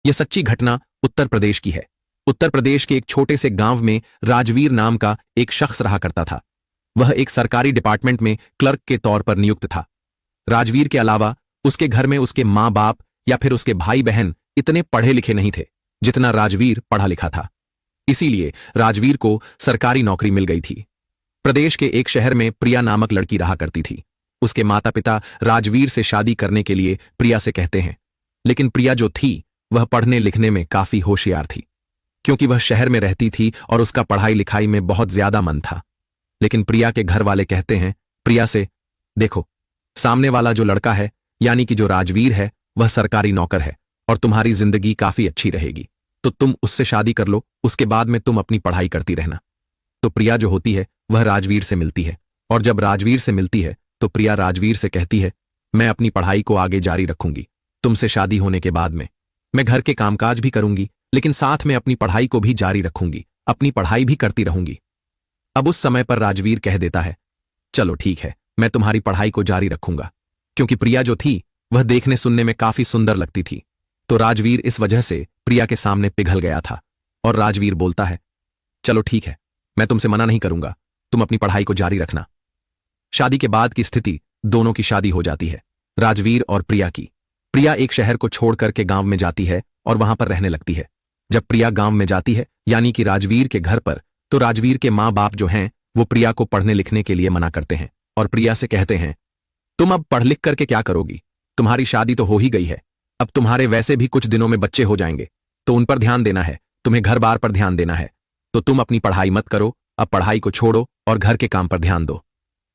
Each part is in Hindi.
यह सच्ची घटना उत्तर प्रदेश की है। उत्तर प्रदेश के एक छोटे से गांव में राजवीर नाम का एक शख्स रहा करता था। वह एक सरकारी डिपार्टमेंट में क्लर्क के तौर पर नियुक्त था। राजवीर के अलावा उसके घर में उसके माँ बाप या फिर उसके भाई बहन इतने पढ़े लिखे नहीं थे जितना राजवीर पढ़ा लिखा था। इसीलिए राजवीर को सरकारी नौकरी मिल गई थी। प्रदेश के एक शहर में प्रिया नामक लड़की रहा करती थी। उसके माता पिता राजवीर से शादी करने के लिए प्रिया से कहते हैं, लेकिन प्रिया जो थी वह पढ़ने लिखने में काफी होशियार थी, क्योंकि वह शहर में रहती थी और उसका पढ़ाई लिखाई में बहुत ज्यादा मन था। लेकिन प्रिया के घर वाले कहते हैं प्रिया से, देखो, सामने वाला जो लड़का है यानी कि जो राजवीर है वह सरकारी नौकर है और तुम्हारी जिंदगी काफी अच्छी रहेगी, तो तुम उससे शादी कर लो, उसके बाद में तुम अपनी पढ़ाई करती रहना। तो प्रिया जो होती है वह राजवीर से मिलती है, और जब राजवीर से मिलती है तो प्रिया राजवीर से कहती है, मैं अपनी पढ़ाई को आगे जारी रखूंगी, तुमसे शादी होने के बाद में मैं घर के कामकाज भी करूंगी, लेकिन साथ में अपनी पढ़ाई को भी जारी रखूंगी, अपनी पढ़ाई भी करती रहूंगी। अब उस समय पर राजवीर कह देता है, चलो ठीक है, मैं तुम्हारी पढ़ाई को जारी रखूंगा, क्योंकि प्रिया जो थी वह देखने सुनने में काफी सुंदर लगती थी। तो राजवीर इस वजह से प्रिया के सामने पिघल गया था और राजवीर बोलता है, चलो ठीक है, मैं तुमसे मना नहीं करूंगा, तुम अपनी पढ़ाई को जारी रखना। शादी के बाद की स्थिति, दोनों की शादी हो जाती है, राजवीर और प्रिया की। प्रिया एक शहर को छोड़ करके गांव में जाती है और वहां पर रहने लगती है। जब प्रिया गांव में जाती है यानी कि राजवीर के घर पर, तो राजवीर के माँ बाप जो हैं वो प्रिया को पढ़ने लिखने के लिए मना करते हैं और प्रिया से कहते हैं, तुम अब पढ़ लिख करके क्या करोगी, तुम्हारी शादी तो हो ही गई है, अब तुम्हारे वैसे भी कुछ दिनों में बच्चे हो जाएंगे, तो उन पर ध्यान देना है, तुम्हें घर बार पर ध्यान देना है, तो तुम अपनी पढ़ाई मत करो, अब पढ़ाई को छोड़ो और घर के काम पर ध्यान दो।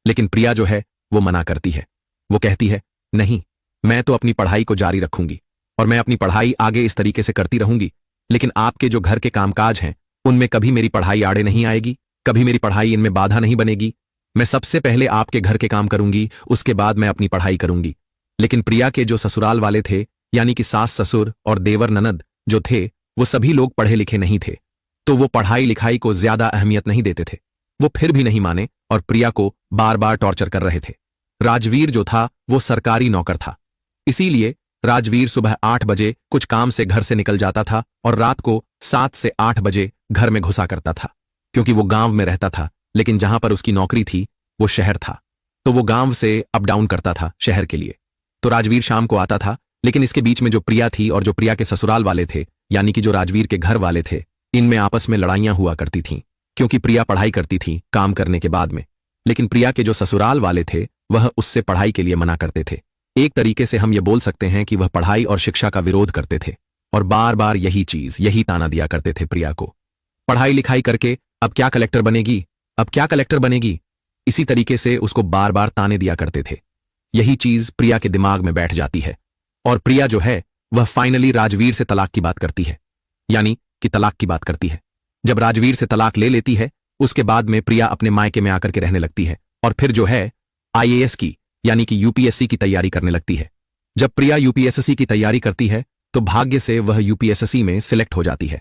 लेकिन प्रिया जो है वो मना करती है। वो कहती है, नहीं, मैं तो अपनी पढ़ाई को जारी रखूंगी और मैं अपनी पढ़ाई आगे इस तरीके से करती रहूंगी, लेकिन आपके जो घर के कामकाज हैं उनमें कभी मेरी पढ़ाई आड़े नहीं आएगी, कभी मेरी पढ़ाई इनमें बाधा नहीं बनेगी। मैं सबसे पहले आपके घर के काम करूंगी, उसके बाद मैं अपनी पढ़ाई करूंगी। लेकिन प्रिया के जो ससुराल वाले थे यानी कि सास ससुर और देवर ननद जो थे वो सभी लोग पढ़े लिखे नहीं थे, तो वो पढ़ाई लिखाई को ज्यादा अहमियत नहीं देते थे। वो फिर भी नहीं माने और प्रिया को बार बार टॉर्चर कर रहे थे। राजवीर जो था वो सरकारी नौकर था, इसीलिए राजवीर सुबह 8 बजे कुछ काम से घर से निकल जाता था और रात को 7 से 8 बजे घर में घुसा करता था, क्योंकि वो गांव में रहता था, लेकिन जहां पर उसकी नौकरी थी वो शहर था, तो वो गांव से अप डाउन करता था शहर के लिए। तो राजवीर शाम को आता था, लेकिन इसके बीच में जो प्रिया थी और जो प्रिया के ससुराल वाले थे यानी कि जो राजवीर के घर वाले थे, इनमें आपस में लड़ाइयां हुआ करती थीं, क्योंकि प्रिया पढ़ाई करती थी काम करने के बाद में, लेकिन प्रिया के जो ससुराल वाले थे वह उससे पढ़ाई के लिए मना करते थे। एक तरीके से हम ये बोल सकते हैं कि वह पढ़ाई और शिक्षा का विरोध करते थे और बार बार यही ताना दिया करते थे प्रिया को, पढ़ाई लिखाई करके अब क्या कलेक्टर बनेगी, अब क्या कलेक्टर बनेगी, इसी तरीके से उसको बार बार ताने दिया करते थे। यही चीज प्रिया के दिमाग में बैठ जाती है और प्रिया जो है वह फाइनली राजवीर से तलाक की बात करती है, यानी कि तलाक की बात करती है। जब राजवीर से तलाक ले लेती है उसके बाद में प्रिया अपने मायके में आकर के रहने लगती है और फिर जो है आईएएस की यानी कि यूपीएससी की तैयारी करने लगती है। जब प्रिया यूपीएससी की तैयारी करती है तो भाग्य से वह यूपीएससी में सिलेक्ट हो जाती है।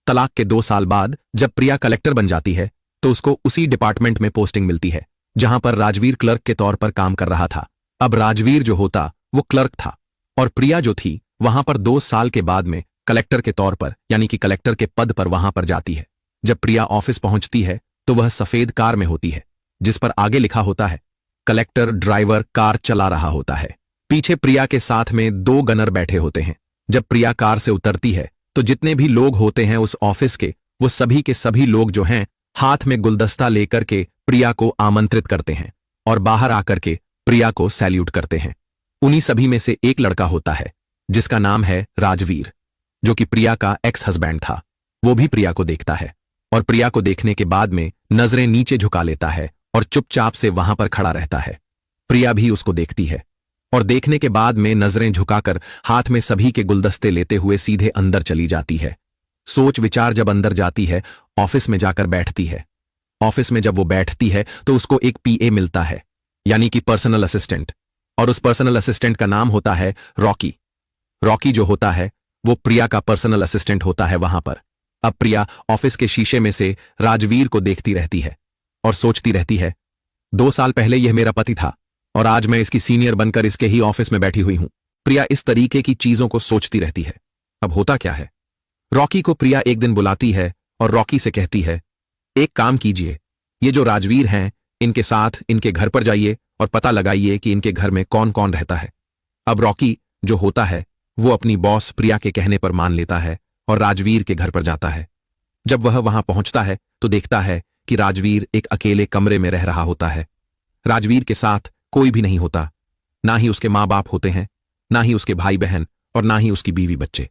तलाक के 2 साल बाद जब प्रिया कलेक्टर बन जाती है तो उसको उसी डिपार्टमेंट में पोस्टिंग मिलती है जहां पर राजवीर क्लर्क के तौर पर काम कर रहा था। अब राजवीर जो होता वो क्लर्क था और प्रिया जो थी वहां पर 2 साल के बाद में कलेक्टर के तौर पर यानी कि कलेक्टर के पद पर वहां पर जाती है। जब प्रिया ऑफिस पहुंचती है तो वह सफेद कार में होती है जिस पर आगे लिखा होता है कलेक्टर ड्राइवर कार चला रहा होता है। पीछे प्रिया के साथ में 2 गनर बैठे होते हैं। जब प्रिया कार से उतरती है तो जितने भी लोग होते हैं उस ऑफिस के, वो सभी के सभी लोग जो हैं हाथ में गुलदस्ता लेकर के प्रिया को आमंत्रित करते हैं और बाहर आकर के प्रिया को सैल्यूट करते हैं। उन्हीं सभी में से एक लड़का होता है जिसका नाम है राजवीर, जो कि प्रिया का एक्स हस्बैंड था। वो भी प्रिया को देखता है और प्रिया को देखने के बाद में नजरें नीचे झुका लेता है और चुपचाप से वहां पर खड़ा रहता है। प्रिया भी उसको देखती है और देखने के बाद में नजरें झुकाकर हाथ में सभी के गुलदस्ते लेते हुए सीधे अंदर चली जाती है। सोच विचार जब अंदर जाती है, ऑफिस में जाकर बैठती है। ऑफिस में जब वो बैठती है तो उसको एक पीए मिलता है यानी कि पर्सनल असिस्टेंट, और उस पर्सनल असिस्टेंट का नाम होता है रॉकी। रॉकी जो होता है वो प्रिया का पर्सनल असिस्टेंट होता है वहां पर। अब प्रिया ऑफिस के शीशे में से राजवीर को देखती रहती है और सोचती रहती है, 2 साल पहले यह मेरा पति था और आज मैं इसकी सीनियर बनकर इसके ही ऑफिस में बैठी हुई हूं। प्रिया इस तरीके की चीजों को सोचती रहती है अब होता क्या है? रॉकी को प्रिया एक दिन बुलाती है और रॉकी से कहती है, एक काम कीजिए, ये जो राजवीर हैं इनके साथ इनके घर पर जाइए और पता लगाइए कि इनके घर में कौन कौन रहता है। अब रॉकी जो होता है वो अपनी बॉस प्रिया के कहने पर मान लेता है और राजवीर के घर पर जाता है। जब वह वहां पहुंचता है तो देखता है कि राजवीर एक अकेले कमरे में रह रहा होता है। राजवीर के साथ कोई भी नहीं होता, ना ही उसके माँ बाप होते हैं, ना ही उसके भाई बहन और ना ही उसकी बीवी बच्चे।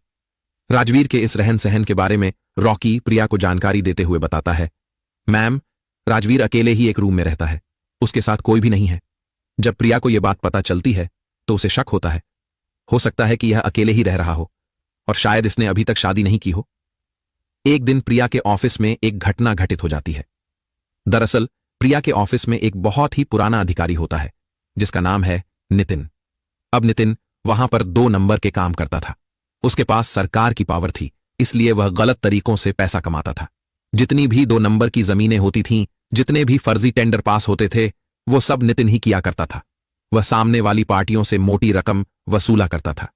राजवीर के इस रहन सहन के बारे में रॉकी प्रिया को जानकारी देते हुए बताता है, मैम, राजवीर अकेले ही एक रूम में रहता है, उसके साथ कोई भी नहीं है। जब प्रिया को यह बात पता चलती है तो उसे शक होता है, हो सकता है कि यह अकेले ही रह रहा हो और शायद इसने अभी तक शादी नहीं की हो। एक दिन प्रिया के ऑफिस में एक घटना घटित हो जाती है। दरअसल प्रिया के ऑफिस में एक बहुत ही पुराना अधिकारी होता है जिसका नाम है नितिन। अब नितिन वहां पर 2 नंबर के काम करता था। उसके पास सरकार की पावर थी, इसलिए वह गलत तरीकों से पैसा कमाता था। जितनी भी 2 नंबर की जमीनें होती थीं, जितने भी फर्जी टेंडर पास होते थे, वो सब नितिन ही किया करता था। वह सामने वाली पार्टियों से मोटी रकम वसूला करता था।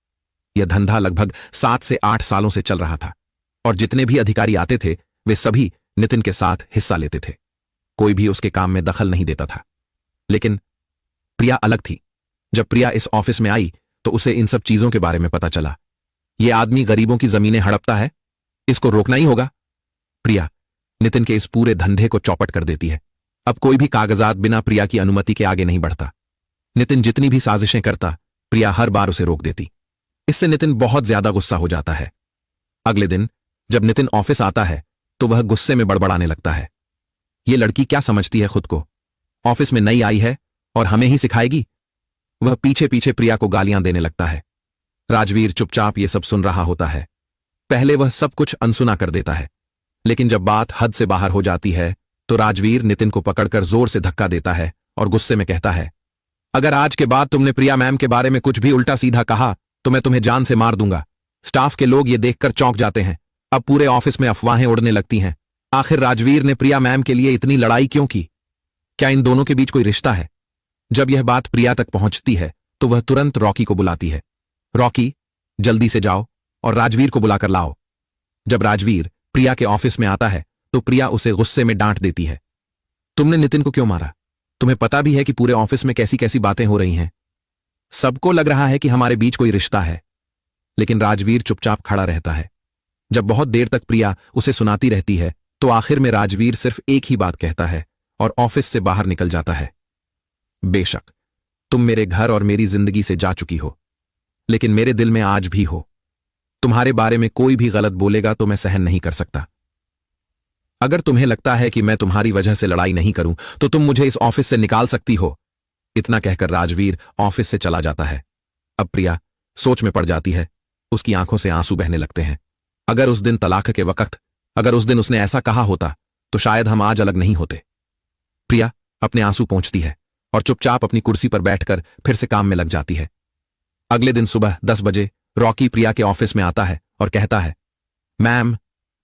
यह धंधा लगभग 7 से 8 सालों से चल रहा था और जितने भी अधिकारी आते थे वे सभी नितिन के साथ हिस्सा लेते थे। कोई भी उसके काम में दखल नहीं देता था। लेकिन प्रिया अलग थी। जब प्रिया इस ऑफिस में आई तो उसे इन सब चीजों के बारे में पता चला। यह आदमी गरीबों की जमीनें हड़पता है, इसको रोकना ही होगा। प्रिया नितिन के इस पूरे धंधे को चौपट कर देती है। अब कोई भी कागजात बिना प्रिया की अनुमति के आगे नहीं बढ़ता। नितिन जितनी भी साजिशें करता, प्रिया हर बार उसे रोक देती। इससे नितिन बहुत ज्यादा गुस्सा हो जाता है। अगले दिन जब नितिन ऑफिस आता है तो वह गुस्से में बड़बड़ाने लगता है। ये लड़की क्या समझती है खुद को? ऑफिस में नई आई है और हमें ही सिखाएगी। वह पीछे पीछे प्रिया को गालियां देने लगता है। राजवीर चुपचाप ये सब सुन रहा होता है। पहले वह सब कुछ अनसुना कर देता है, लेकिन जब बात हद से बाहर हो जाती है तो राजवीर नितिन को पकड़कर जोर से धक्का देता है और गुस्से में कहता है, अगर आज के बाद तुमने प्रिया मैम के बारे में कुछ भी उल्टा सीधा कहा तो मैं तुम्हें जान से मार दूंगा। स्टाफ के लोग ये देखकर चौंक जाते हैं। अब पूरे ऑफिस में अफवाहें उड़ने लगती हैं। आखिर राजवीर ने प्रिया मैम के लिए इतनी लड़ाई क्यों की? क्या इन दोनों के बीच कोई रिश्ता है? जब यह बात प्रिया तक पहुंचती है तो वह तुरंत रॉकी को बुलाती है। रॉकी, जल्दी से जाओ और राजवीर को बुलाकर लाओ। जब राजवीर प्रिया के ऑफिस में आता है तो प्रिया उसे गुस्से में डांट देती है, तुमने नितिन को क्यों मारा? तुम्हें पता भी है कि पूरे ऑफिस में कैसी कैसी बातें हो रही हैं। सबको लग रहा है कि हमारे बीच कोई रिश्ता है। लेकिन राजवीर चुपचाप खड़ा रहता है। जब बहुत देर तक प्रिया उसे सुनाती रहती है तो आखिर में राजवीर सिर्फ एक ही बात कहता है और ऑफिस से बाहर निकल जाता है। बेशक तुम मेरे घर और मेरी जिंदगी से जा चुकी हो, लेकिन मेरे दिल में आज भी हो। तुम्हारे बारे में कोई भी गलत बोलेगा तो मैं सहन नहीं कर सकता। अगर तुम्हें लगता है कि मैं तुम्हारी वजह से लड़ाई नहीं करूं तो तुम मुझे इस ऑफिस से निकाल सकती हो। इतना कहकर राजवीर ऑफिस से चला जाता है। अब प्रिया सोच में पड़ जाती है। उसकी आंखों से आंसू बहने लगते हैं। अगर उस दिन तलाक के वक्त, अगर उस दिन उसने ऐसा कहा होता तो शायद हम आज अलग नहीं होते। प्रिया अपने आंसू पोंछती है और चुपचाप अपनी कुर्सी पर बैठकर फिर से काम में लग जाती है। अगले दिन सुबह 10 बजे रॉकी प्रिया के ऑफिस में आता है और कहता है, मैम,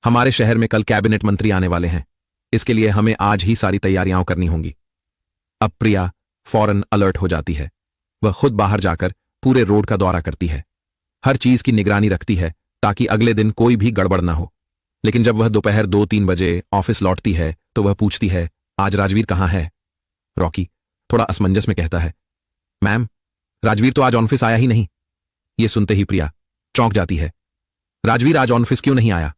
हमारे शहर में कल कैबिनेट मंत्री आने वाले हैं। इसके लिए हमें आज ही सारी तैयारियां करनी होंगी। अब प्रिया फौरन अलर्ट हो जाती है। वह खुद बाहर जाकर पूरे रोड का दौरा करती है। हर चीज की निगरानी रखती है ताकि अगले दिन कोई भी गड़बड़ ना हो। लेकिन जब वह दोपहर 2-3 बजे ऑफिस लौटती है तो वह पूछती है, आज राजवीर कहाँ है? रॉकी थोड़ा असमंजस में कहता है, मैम, राजवीर तो आज ऑफिस आया ही नहीं। यह सुनते ही प्रिया चौंक जाती है। राजवीर आज ऑफिस क्यों नहीं आया?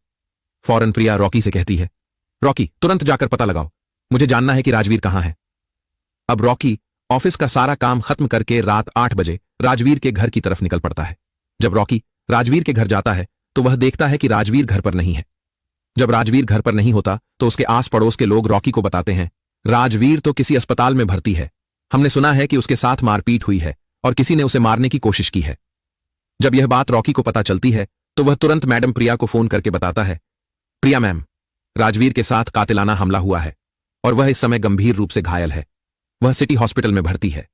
फौरन प्रिया रॉकी से कहती है, रॉकी तुरंत जाकर पता लगाओ, मुझे जानना है कि राजवीर कहाँ है। अब रॉकी ऑफिस का सारा काम खत्म करके रात 8 बजे राजवीर के घर की तरफ निकल पड़ता है। जब रॉकी राजवीर के घर जाता है तो वह देखता है कि राजवीर घर पर नहीं है। जब राजवीर घर पर नहीं होता तो उसके आस पड़ोस के लोग रॉकी को बताते हैं, राजवीर तो किसी अस्पताल में भर्ती है। हमने सुना है कि उसके साथ मारपीट हुई है और किसी ने उसे मारने की कोशिश की है। जब यह बात रॉकी को पता चलती है तो वह तुरंत मैडम प्रिया को फोन करके बताता है, प्रिया मैम, राजवीर के साथ कातिलाना हमला हुआ है और वह इस समय गंभीर रूप से घायल है। वह सिटी हॉस्पिटल में भर्ती है।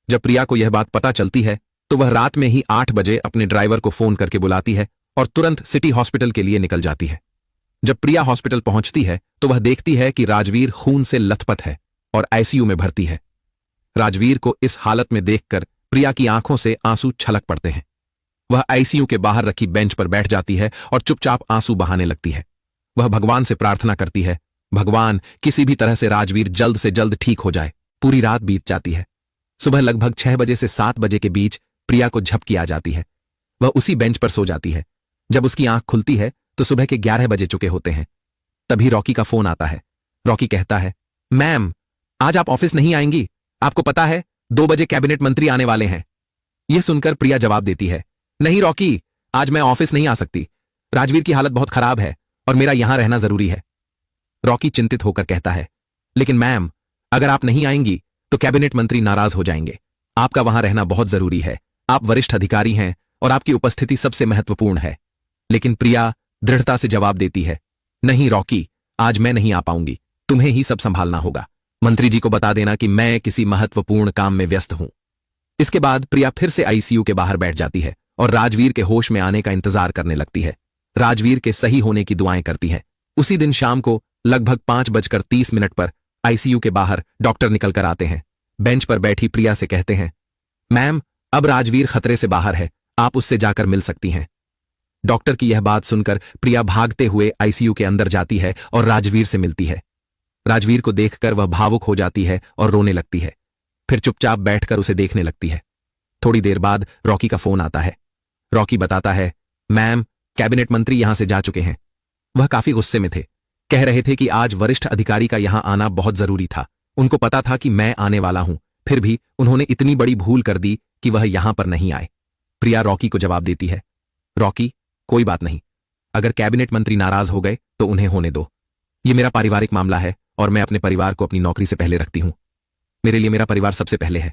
जब प्रिया को यह बात पता चलती है तो वह रात में ही 8 बजे अपने ड्राइवर को फोन करके बुलाती है और तुरंत सिटी हॉस्पिटल के लिए निकल जाती है। जब प्रिया हॉस्पिटल पहुंचती है तो वह देखती है कि राजवीर खून से लथपथ है और आईसीयू में भर्ती है। राजवीर को इस हालत में देखकर प्रिया की आंखों से आंसू छलक पड़ते हैं। वह आईसीयू के बाहर रखी बेंच पर बैठ जाती है और चुपचाप आंसू बहाने लगती है। वह भगवान से प्रार्थना करती है, भगवान किसी भी तरह से राजवीर जल्द से जल्द ठीक हो जाए। पूरी रात बीत जाती है। सुबह लगभग 6 बजे से 7 बजे के बीच प्रिया को झपकी आ जाती है। वह उसी बेंच पर सो जाती है। जब उसकी आंख खुलती है तो सुबह के 11 बजे चुके होते हैं। तभी रॉकी का फोन आता है। रॉकी कहता है, मैम आज आप ऑफिस नहीं आएंगी? आपको पता है 2 बजे कैबिनेट मंत्री आने वाले हैं। यह सुनकर प्रिया जवाब देती है, नहीं रॉकी, आज मैं ऑफिस नहीं आ सकती। राजवीर की हालत बहुत खराब है और मेरा यहां रहना जरूरी है। रॉकी चिंतित होकर कहता है, लेकिन मैम अगर आप नहीं आएंगी तो कैबिनेट मंत्री नाराज हो जाएंगे। आपका वहां रहना बहुत जरूरी है। आप वरिष्ठ अधिकारी हैं और आपकी उपस्थिति सबसे महत्वपूर्ण है। लेकिन प्रिया दृढ़ता से जवाब देती है, नहीं रॉकी, आज मैं नहीं आ पाऊंगी। तुम्हें ही सब संभालना होगा। मंत्री जी को बता देना कि मैं किसी महत्वपूर्ण काम में व्यस्त हूं। इसके बाद प्रिया फिर से आईसीयू के बाहर बैठ जाती है और राजवीर के होश में आने का इंतजार करने लगती है। राजवीर के सही होने की दुआएं करती है। उसी दिन शाम को लगभग 5:30 पर आईसीयू के बाहर डॉक्टर निकलकर आते हैं। बेंच पर बैठी प्रिया से कहते हैं, मैम अब राजवीर खतरे से बाहर है, आप उससे जाकर मिल सकती हैं। डॉक्टर की यह बात सुनकर प्रिया भागते हुए आईसीयू के अंदर जाती है और राजवीर से मिलती है। राजवीर को देखकर वह भावुक हो जाती है और रोने लगती है। फिर चुपचाप बैठकर उसे देखने लगती है। थोड़ी देर बाद रॉकी का फोन आता है। रॉकी बताता है, मैम कैबिनेट मंत्री यहां से जा चुके हैं। वह काफी गुस्से में थे। कह रहे थे कि आज वरिष्ठ अधिकारी का यहां आना बहुत जरूरी था। उनको पता था कि मैं आने वाला हूं, फिर भी उन्होंने इतनी बड़ी भूल कर दी कि वह यहां पर नहीं आए। प्रिया रॉकी को जवाब देती है, रॉकी कोई बात नहीं, अगर कैबिनेट मंत्री नाराज हो गए तो उन्हें होने दो। यह मेरा पारिवारिक मामला है और मैं अपने परिवार को अपनी नौकरी से पहले रखती हूं। मेरे लिए मेरा परिवार सबसे पहले है।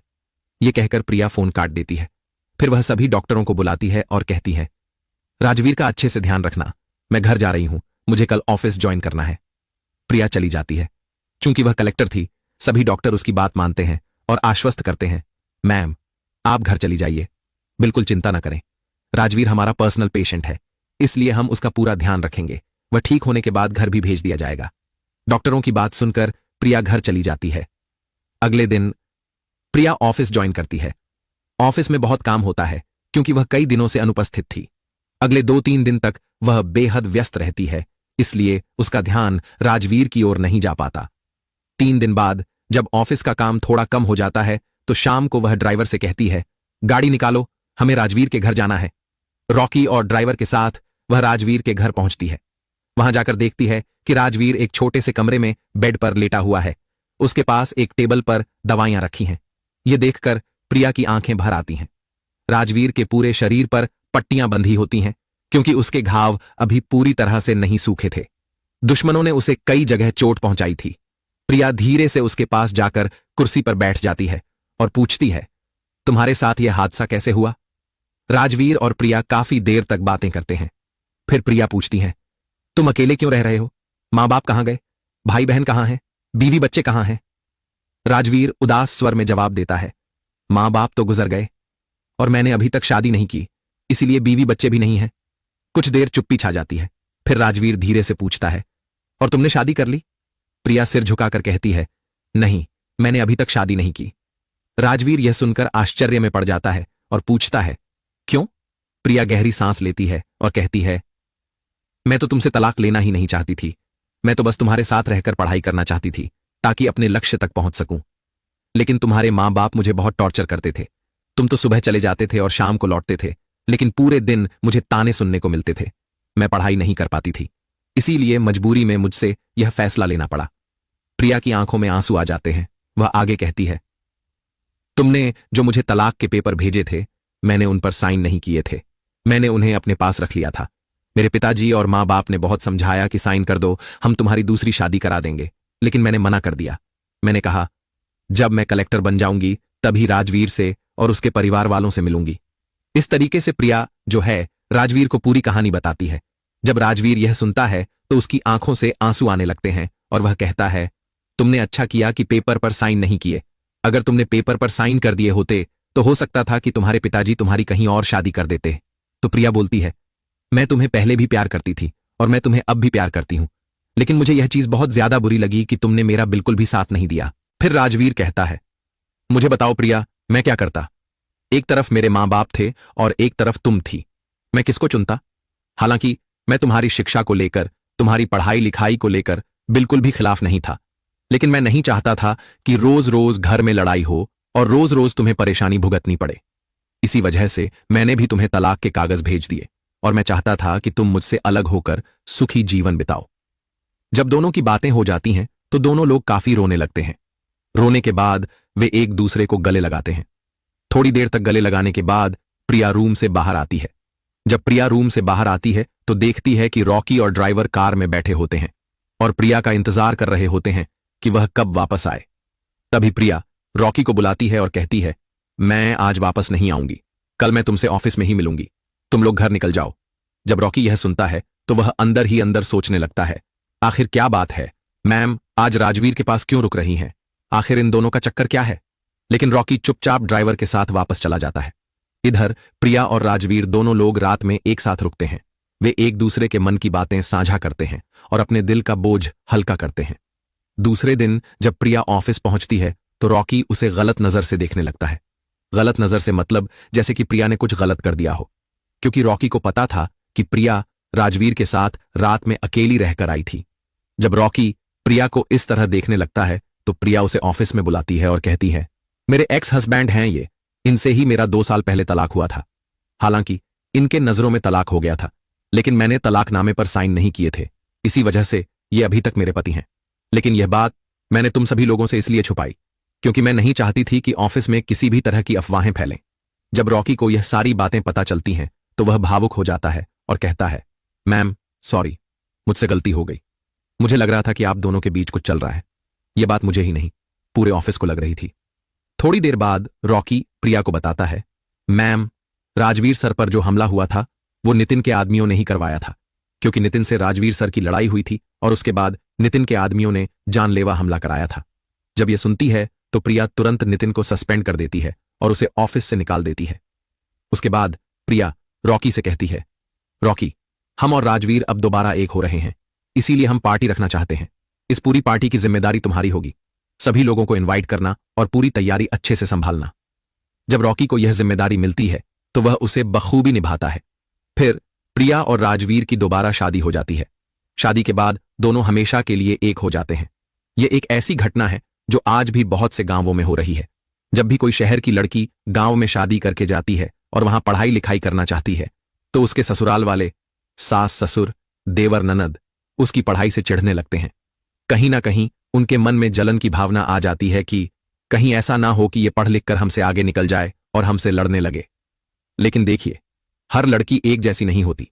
यह कहकर प्रिया फोन काट देती है। फिर वह सभी डॉक्टरों को बुलाती है और कहती है, राजवीर का अच्छे से ध्यान रखना। मैं घर जा रही हूं, मुझे कल ऑफिस ज्वाइन करना है। प्रिया चली जाती है। चूंकि वह कलेक्टर थी, सभी डॉक्टर उसकी बात मानते हैं और आश्वस्त करते हैं, मैम आप घर चली जाइए, बिल्कुल चिंता न करें। राजवीर हमारा पर्सनल पेशेंट है, इसलिए हम उसका पूरा ध्यान रखेंगे। वह ठीक होने के बाद घर भी भेज दिया जाएगा। डॉक्टरों की बात सुनकर प्रिया घर चली जाती है। अगले दिन प्रिया ऑफिस ज्वाइन करती है। ऑफिस में बहुत काम होता है क्योंकि वह कई दिनों से अनुपस्थित थी। अगले 2-3 दिन तक वह बेहद व्यस्त रहती है, इसलिए उसका ध्यान राजवीर की ओर नहीं जा पाता। 3 दिन बाद जब ऑफिस का काम थोड़ा कम हो जाता है तो शाम को वह ड्राइवर से कहती है, गाड़ी निकालो, हमें राजवीर के घर जाना है। रॉकी और ड्राइवर के साथ वह राजवीर के घर पहुंचती है। वहां जाकर देखती है कि राजवीर एक छोटे से कमरे में बेड पर लेटा हुआ है। उसके पास एक टेबल पर दवाइयां रखी हैं। यह देखकर प्रिया की आंखें भर आती हैं। राजवीर के पूरे शरीर पर पट्टियां बंधी होती हैं क्योंकि उसके घाव अभी पूरी तरह से नहीं सूखे थे। दुश्मनों ने उसे कई जगह चोट पहुंचाई थी। प्रिया धीरे से उसके पास जाकर कुर्सी पर बैठ जाती है और पूछती है, तुम्हारे साथ यह हादसा कैसे हुआ? राजवीर और प्रिया काफी देर तक बातें करते हैं। फिर प्रिया पूछती है, तुम अकेले क्यों रह रहे हो? मां बाप कहां गए? भाई बहन कहां हैं? बीवी बच्चे कहां हैं? राजवीर उदास स्वर में जवाब देता है, मां बाप तो गुजर गए और मैंने अभी तक शादी नहीं की, इसीलिए बीवी बच्चे भी नहीं हैं। कुछ देर चुप्पी छा जाती है। फिर राजवीर धीरे से पूछता है, और तुमने शादी कर ली? प्रिया सिर झुकाकर कहती है, नहीं, मैंने अभी तक शादी नहीं की। राजवीर यह सुनकर आश्चर्य में पड़ जाता है और पूछता है, क्यों? प्रिया गहरी सांस लेती है और कहती है, मैं तो तुमसे तलाक लेना ही नहीं चाहती थी। मैं तो बस तुम्हारे साथ रहकर पढ़ाई करना चाहती थी ताकि अपने लक्ष्य तक पहुंच सकूं। लेकिन तुम्हारे मां बाप मुझे बहुत टॉर्चर करते थे। तुम तो सुबह चले जाते थे और शाम को लौटते थे, लेकिन पूरे दिन मुझे ताने सुनने को मिलते थे। मैं पढ़ाई नहीं कर पाती थी, इसीलिए मजबूरी में मुझसे यह फैसला लेना पड़ा। प्रिया की आंखों में आंसू आ जाते हैं। वह आगे कहती है, तुमने जो मुझे तलाक के पेपर भेजे थे, मैंने उन पर साइन नहीं किए थे। मैंने उन्हें अपने पास रख लिया था। मेरे पिताजी और मां बाप ने बहुत समझाया कि साइन कर दो, हम तुम्हारी दूसरी शादी करा देंगे, लेकिन मैंने मना कर दिया। मैंने कहा, जब मैं कलेक्टर बन जाऊंगी तभी राजवीर से और उसके परिवार वालों से मिलूंगी। इस तरीके से प्रिया जो है राजवीर को पूरी कहानी बताती है। जब राजवीर यह सुनता है तो उसकी आंखों से आंसू आने लगते हैं और वह कहता है, तुमने अच्छा किया कि पेपर पर साइन नहीं किए। अगर तुमने पेपर पर साइन कर दिए होते तो हो सकता था कि तुम्हारे पिताजी तुम्हारी कहीं और शादी कर देते। तो प्रिया बोलती है, मैं तुम्हें पहले भी प्यार करती थी और मैं तुम्हें अब भी प्यार करती हूं, लेकिन मुझे यह चीज बहुत ज्यादा बुरी लगी कि तुमने मेरा बिल्कुल भी साथ नहीं दिया। फिर राजवीर कहता है, मुझे बताओ प्रिया, मैं क्या करता? एक तरफ मेरे माँ बाप थे और एक तरफ तुम थी। मैं किसको चुनता? हालांकि मैं तुम्हारी शिक्षा को लेकर, तुम्हारी पढ़ाई लिखाई को लेकर बिल्कुल भी खिलाफ नहीं था, लेकिन मैं नहीं चाहता था कि रोज रोज घर में लड़ाई हो और रोज रोज तुम्हें परेशानी भुगतनी पड़े। इसी वजह से मैंने भी तुम्हें तलाक के कागज भेज दिए और मैं चाहता था कि तुम मुझसे अलग होकर सुखी जीवन बिताओ। जब दोनों की बातें हो जाती हैं तो दोनों लोग काफी रोने लगते हैं। रोने के बाद वे एक दूसरे को गले लगाते हैं। थोड़ी देर तक गले लगाने के बाद प्रिया रूम से बाहर आती है। जब प्रिया रूम से बाहर आती है तो देखती है कि रॉकी और ड्राइवर कार में बैठे होते हैं और प्रिया का इंतजार कर रहे होते हैं कि वह कब वापस आए। तभी प्रिया रॉकी को बुलाती है और कहती है, मैं आज वापस नहीं आऊंगी, कल मैं तुमसे ऑफिस में ही मिलूंगी, तुम लोग घर निकल जाओ। जब रॉकी यह सुनता है तो वह अंदर ही अंदर सोचने लगता है, आखिर क्या बात है, मैम आज राजवीर के पास क्यों रुक रही हैं? आखिर इन दोनों का चक्कर क्या है? लेकिन रॉकी चुपचाप ड्राइवर के साथ वापस चला जाता है। इधर प्रिया और राजवीर दोनों लोग रात में एक साथ रुकते हैं। वे एक दूसरे के मन की बातें साझा करते हैं और अपने दिल का बोझ हल्का करते हैं। दूसरे दिन जब प्रिया ऑफिस पहुंचती है तो रॉकी उसे गलत नजर से देखने लगता है। गलत नजर से मतलब जैसे कि प्रिया ने कुछ गलत कर दिया हो, क्योंकि रॉकी को पता था कि प्रिया राजवीर के साथ रात में अकेली रहकर आई थी। जब रॉकी प्रिया को इस तरह देखने लगता है तो प्रिया उसे ऑफिस में बुलाती है और कहती है, मेरे एक्स हस्बैंड हैं ये, इनसे ही मेरा 2 साल पहले तलाक हुआ था। हालांकि इनके नजरों में तलाक हो गया था, लेकिन मैंने तलाकनामे पर साइन नहीं किए थे, इसी वजह से ये अभी तक मेरे पति हैं। लेकिन यह बात मैंने तुम सभी लोगों से इसलिए छुपाई क्योंकि मैं नहीं चाहती थी कि ऑफिस में किसी भी तरह की अफवाहें फैलें। जब रॉकी को यह सारी बातें पता चलती हैं तो वह भावुक हो जाता है और कहता है, मैम सॉरी, मुझसे गलती हो गई। मुझे लग रहा था कि आप दोनों के बीच कुछ चल रहा है। यह बात मुझे ही नहीं, पूरे ऑफिस को लग रही थी। थोड़ी देर बाद रॉकी प्रिया को बताता है, मैम राजवीर सर पर जो हमला हुआ था वो नितिन के आदमियों ने ही करवाया था, क्योंकि नितिन से राजवीर सर की लड़ाई हुई थी और उसके बाद नितिन के आदमियों ने जानलेवा हमला कराया था। जब यह सुनती है तो प्रिया तुरंत नितिन को सस्पेंड कर देती है और उसे ऑफिस से निकाल देती है। उसके बाद प्रिया रॉकी से कहती है, रॉकी हम और राजवीर अब दोबारा एक हो रहे हैं, इसीलिए हम पार्टी रखना चाहते हैं। इस पूरी पार्टी की जिम्मेदारी तुम्हारी होगी, सभी लोगों को इनवाइट करना और पूरी तैयारी अच्छे से संभालना। जब रॉकी को यह जिम्मेदारी मिलती है तो वह उसे बखूबी निभाता है। फिर प्रिया और राजवीर की दोबारा शादी हो जाती है। शादी के बाद दोनों हमेशा के लिए एक हो जाते हैं। यह एक ऐसी घटना है जो आज भी बहुत से गांवों में हो रही है। जब भी कोई शहर की लड़की गांव में शादी करके जाती है और वहां पढ़ाई लिखाई करना चाहती है तो उसके ससुराल वाले, सास ससुर, देवर ननद उसकी पढ़ाई से चिढ़ने लगते हैं। कहीं ना कहीं उनके मन में जलन की भावना आ जाती है कि कहीं ऐसा ना हो कि ये पढ़ लिख कर हमसे आगे निकल जाए और हमसे लड़ने लगे। लेकिन देखिए, हर लड़की एक जैसी नहीं होती।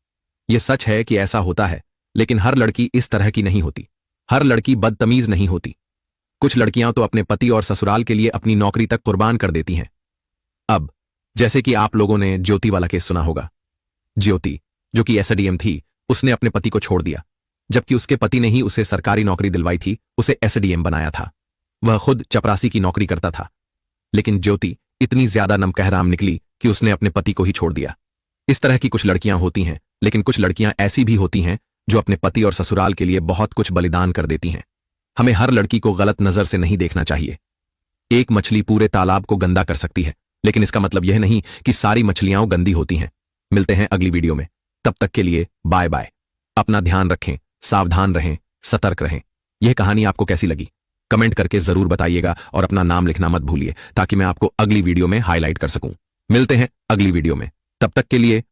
यह सच है कि ऐसा होता है, लेकिन हर लड़की इस तरह की नहीं होती। हर लड़की बदतमीज नहीं होती। कुछ लड़कियां तो अपने पति और ससुराल के लिए अपनी नौकरी तक कुर्बान कर देती हैं। अब जैसे कि आप लोगों ने ज्योति वाला केस सुना होगा। ज्योति जो कि एसडीएम थी, उसने अपने पति को छोड़ दिया, जबकि उसके पति ने ही उसे सरकारी नौकरी दिलवाई थी, उसे एसडीएम बनाया था। वह खुद चपरासी की नौकरी करता था। लेकिन ज्योति इतनी ज्यादा नमकहराम निकली कि उसने अपने पति को ही छोड़ दिया। इस तरह की कुछ लड़कियां होती हैं, लेकिन कुछ लड़कियां ऐसी भी होती हैं जो अपने पति और ससुराल के लिए बहुत कुछ बलिदान कर देती हैं। हमें हर लड़की को गलत नजर से नहीं देखना चाहिए। एक मछली पूरे तालाब को गंदा कर सकती है, लेकिन इसका मतलब यह नहीं कि सारी मछलियां गंदी होती हैं। मिलते हैं अगली वीडियो में, तब तक के लिए बाय बाय। अपना ध्यान रखें, सावधान रहें, सतर्क रहें। यह कहानी आपको कैसी लगी कमेंट करके जरूर बताइएगा और अपना नाम लिखना मत भूलिए ताकि मैं आपको अगली वीडियो में हाईलाइट कर सकूं। मिलते हैं अगली वीडियो में, तब तक के लिए